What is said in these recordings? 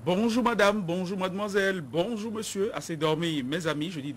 Bonjour madame, bonjour mademoiselle, bonjour monsieur. Assez dormi, mes amis, je dis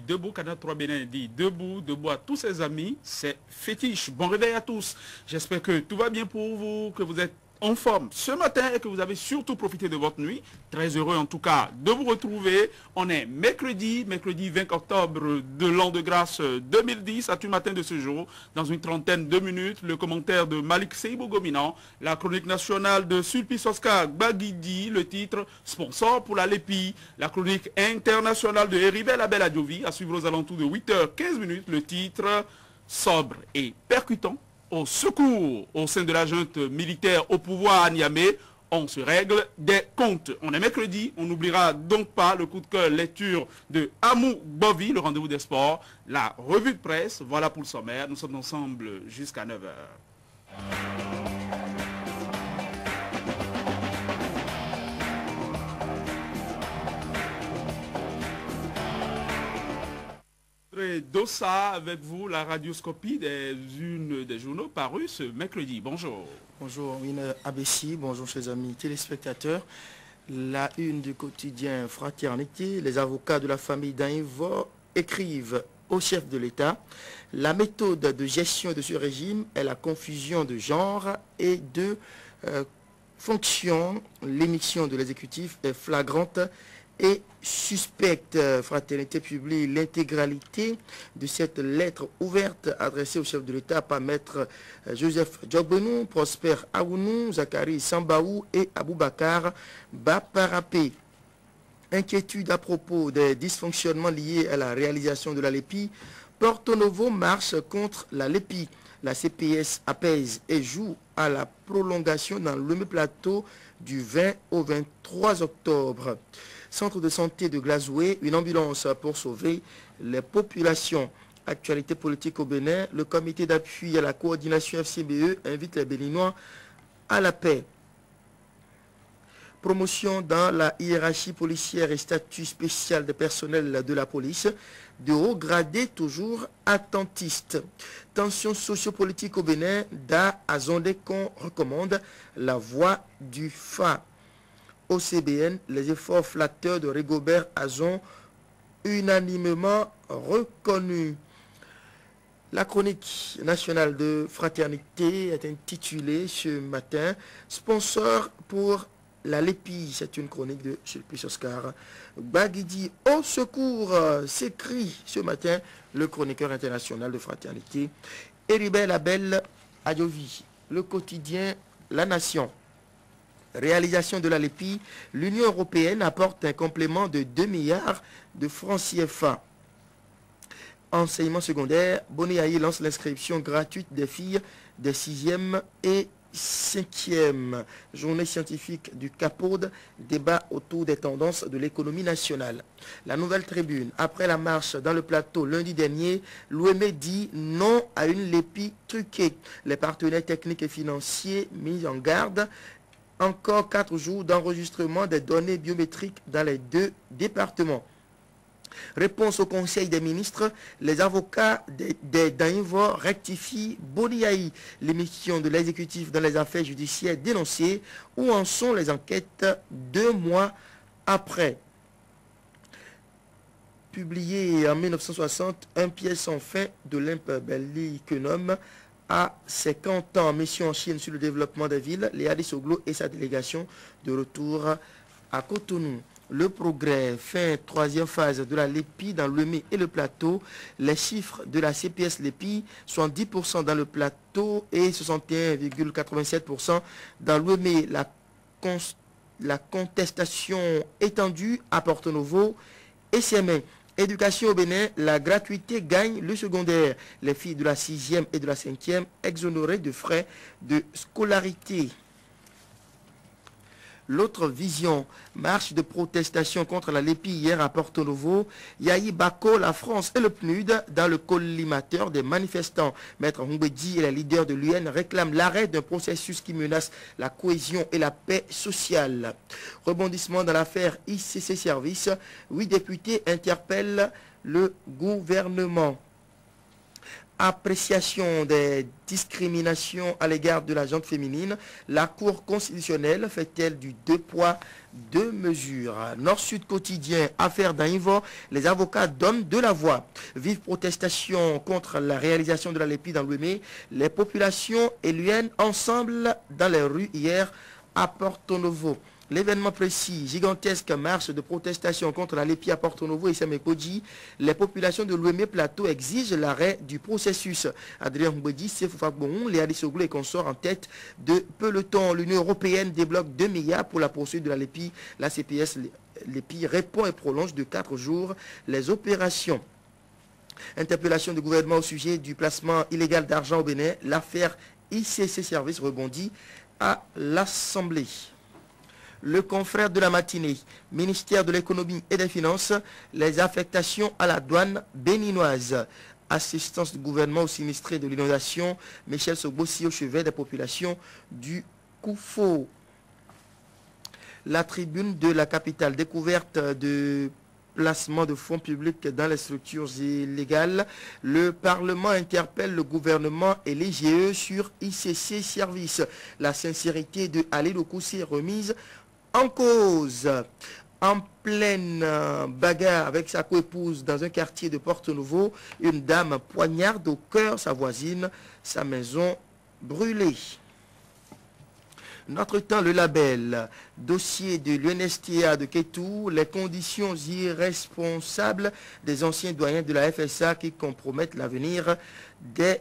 debout, Canal 3 Bénin dit debout, debout à tous ses amis. C'est fétiche. Bon réveil à tous. J'espère que tout va bien pour vous, que vous êtes en forme ce matin et que vous avez surtout profité de votre nuit. Très heureux en tout cas de vous retrouver. On est mercredi 20 octobre de l'an de grâce 2010, à tout matin de ce jour. Dans une trentaine de minutes, le commentaire de Malik Seibou Gominan, la chronique nationale de Sulpice Oscar Baguidi, le titre sponsor pour la Lépi, la chronique internationale de Heribel Abel Adjovi, à suivre aux alentours de 8h15, le titre sobre et percutant. Au secours au sein de la junte militaire au pouvoir à Niamey, on se règle des comptes. On est mercredi, on n'oubliera donc pas le coup de cœur lecture de Amou Bovi, le rendez-vous des sports, la revue de presse, voilà pour le sommaire. Nous sommes ensemble jusqu'à 9h. Dossa avec vous, la radioscopie des journaux parus ce mercredi. Bonjour. Bonjour Wine Abessi, bonjour chers amis téléspectateurs. La une du quotidien Fraternité, les avocats de la famille d'Aïvo écrivent au chef de l'État. La méthode de gestion de ce régime est la confusion de genre et de fonction. L'émission de l'exécutif est flagrante et suspecte. Fraternité publie l'intégralité de cette lettre ouverte adressée au chef de l'État par maître Joseph Djogbenou, Prosper Aounou, Zachary Sambaou et Aboubakar Baparapé. Inquiétude à propos des dysfonctionnements liés à la réalisation de la Lépi. Porto Novo marche contre la Lépi. La CPS apaise et joue à la prolongation dans le plateau du 20 au 23 octobre. Centre de santé de Glazoué, une ambulance pour sauver les populations. Actualité politique au Bénin, le comité d'appui à la coordination FCBE invite les Béninois à la paix. Promotion dans la hiérarchie policière et statut spécial des personnels de la police, de hauts gradés toujours attentistes. Tension sociopolitique au Bénin, Da Azondé qu'on recommande la voie du FA. Au CBN, les efforts flatteurs de Rigobert Azon unanimement reconnus. La chronique nationale de Fraternité est intitulée ce matin « Sponsor pour la Lépi ». C'est une chronique de Sulpice Oscar Baguidi. Au secours s'écrit ce matin le chroniqueur international de Fraternité, Heribel Abel Adjovi. Le quotidien La Nation. Réalisation de la Lépi, l'Union européenne apporte un complément de 2 milliards de francs CFA. Enseignement secondaire, Bonéaï lance l'inscription gratuite des filles des 6e et 5e. Journée scientifique du CAPOD, débat autour des tendances de l'économie nationale. La Nouvelle Tribune, après la marche dans le plateau lundi dernier, l'OME dit non à une Lépi truquée. Les partenaires techniques et financiers mis en garde. Encore 4 jours d'enregistrement des données biométriques dans les 2 départements. Réponse au Conseil des ministres, les avocats d'Aïvo rectifient Boniaï. L'émission de l'exécutif dans les affaires judiciaires dénoncées. Où en sont les enquêtes 2 mois après? Publié en 1960, un pièce sans fin de l'Impebellikenum à 50 ans. Mission en Chine sur le développement des villes. Léa Soglo et sa délégation de retour à Cotonou. Le progrès, fin 3e phase de la Lépi dans le Mé et le plateau. Les chiffres de la CPS Lépi sont 10% dans le plateau et 61,87% dans le Mé. La contestation étendue à Porto Novo et Siemens. Éducation au Bénin, la gratuité gagne le secondaire. Les filles de la 6e et de la 5e exonérées de frais de scolarité. L'autre vision, marche de protestation contre la Lépi hier à Porto Novo. Yahi Bako, la France et le PNUD dans le collimateur des manifestants. Maître Humbedi et les leaders de l'UN réclament l'arrêt d'un processus qui menace la cohésion et la paix sociale. Rebondissement dans l'affaire ICC Service. 8 députés interpellent le gouvernement. Appréciation des discriminations à l'égard de la gente féminine, la Cour constitutionnelle fait-elle du 2 poids, 2 mesures? Nord-Sud quotidien, affaire d'Ainvo, les avocats donnent de la voix. Vive protestation contre la réalisation de la LEPI dans l'Ouémé, les populations et l'UN ensemble dans les rues hier à Porto Novo. L'événement précis, gigantesque marche de protestation contre la LEPI à Porto Novo et Semekodji. Les populations de l'Ouémé Plateau exigent l'arrêt du processus. Adrien Mbedi, Sefoufagbon, Léa Soglou et consorts en tête de peloton. L'Union européenne débloque 2 milliards pour la poursuite de la LEPI. La CPS LEPI répond et prolonge de 4 jours les opérations. Interpellation du gouvernement au sujet du placement illégal d'argent au Bénin. L'affaire ICC Service rebondit à l'Assemblée. Le confrère de la matinée, ministère de l'économie et des finances, les affectations à la douane béninoise. Assistance du gouvernement aux sinistrés de l'inondation, Michel Sogossi au chevet des populations du Koufo. La tribune de la capitale, découverte de placement de fonds publics dans les structures illégales. Le Parlement interpelle le gouvernement et l'IGE sur ICC Service. La sincérité de Ali Lokoussi est remise en cause. En pleine bagarre avec sa coépouse dans un quartier de Porto Novo, une dame poignarde au cœur sa voisine, sa maison brûlée. Notre temps, le label, dossier de l'UNSTA de Kétou, les conditions irresponsables des anciens doyens de la FSA qui compromettent l'avenir des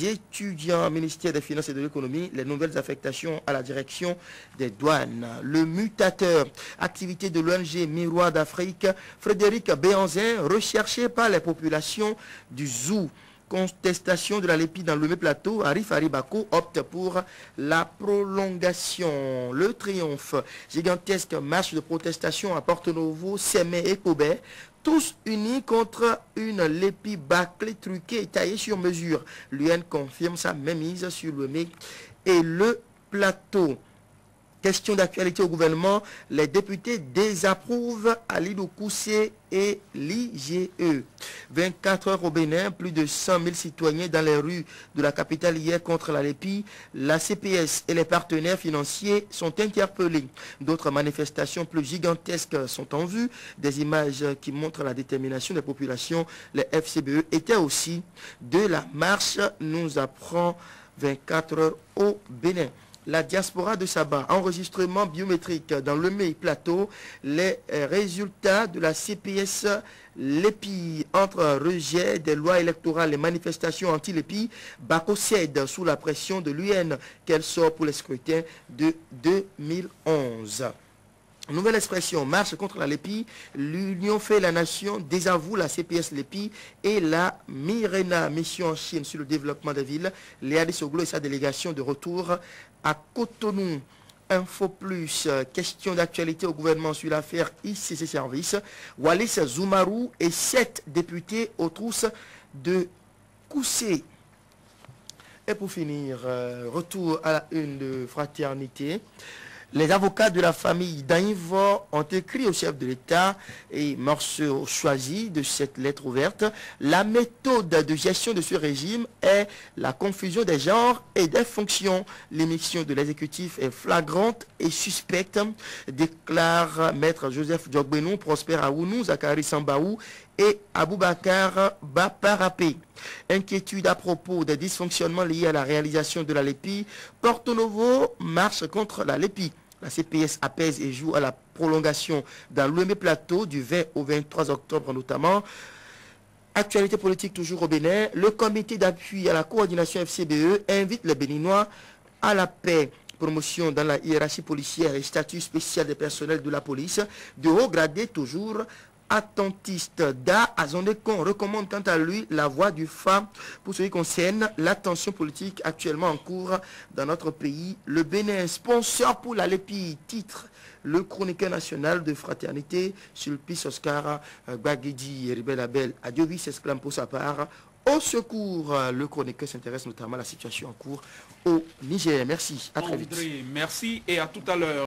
étudiants. Ministère des Finances et de l'Économie, les nouvelles affectations à la direction des douanes. Le mutateur, activité de l'ONG Miroir d'Afrique, Frédéric Béanzin, recherché par les populations du Zou. Contestation de la LEPI dans le Plateau, Arif Haribako opte pour la prolongation. Le triomphe, gigantesque marche de protestation à Porto Novo, Sémé et Kobe, tous unis contre une LEPI bâclée, truquée et taillée sur mesure. L'UN confirme sa mainmise sur le MEC et le Plateau. Question d'actualité au gouvernement, les députés désapprouvent Ali Lokoussi et l'IGE. 24 heures au Bénin, plus de 100 000 citoyens dans les rues de la capitale hier contre la LEPI. La CPS et les partenaires financiers sont interpellés. D'autres manifestations plus gigantesques sont en vue. Des images qui montrent la détermination des populations. Les FCBE étaient aussi de la marche, nous apprend 24 heures au Bénin. La diaspora de Saba, enregistrement biométrique dans le MEI Plateau, les résultats de la CPS LEPI entre rejet des lois électorales et manifestations anti-LEPI, Bako cède sous la pression de l'UN qu'elle sort pour les scrutins de 2011. Nouvelle expression, marche contre la LEPI, l'Union fait la nation désavoue la CPS LEPI et la Mirena, mission en Chine sur le développement des villes. Léa Soglo et sa délégation de retour à Cotonou. Info Plus, question d'actualité au gouvernement sur l'affaire ICC Service. Wallis Zoumarou et 7 députés aux trousses de Koussé. Et pour finir, retour à la une de Fraternité. Les avocats de la famille d'Ainvo ont écrit au chef de l'État et morceau choisi de cette lettre ouverte. La méthode de gestion de ce régime est la confusion des genres et des fonctions. L'émission de l'exécutif est flagrante et suspecte, déclare maître Joseph Djogbenou, Prosper Aounou, Zachary Sambaou et Aboubakar Baparapé. Inquiétude à propos des dysfonctionnements liés à la réalisation de la LEPI. Porto Novo marche contre la LEPI. La CPS apaise et joue à la prolongation dans l'Ouémé Plateau du 20 au 23 octobre notamment. Actualité politique toujours au Bénin. Le comité d'appui à la coordination FCBE invite les Béninois à la paix. Promotion dans la hiérarchie policière et statut spécial des personnels de la police. De haut gradé toujours attentiste. Da Azondekon recommande quant à lui la voix du FA pour ce qui concerne la tension politique actuellement en cours dans notre pays. Le Bénin, sponsor pour la LEPI, titre le chroniqueur national de Fraternité, Sulpice Oscar Bagedi et Ribel Abel Adiovis s'exclame pour sa part. Au secours, le chroniqueur s'intéresse notamment à la situation en cours au Niger. Merci, à très vite. Merci et à tout à l'heure.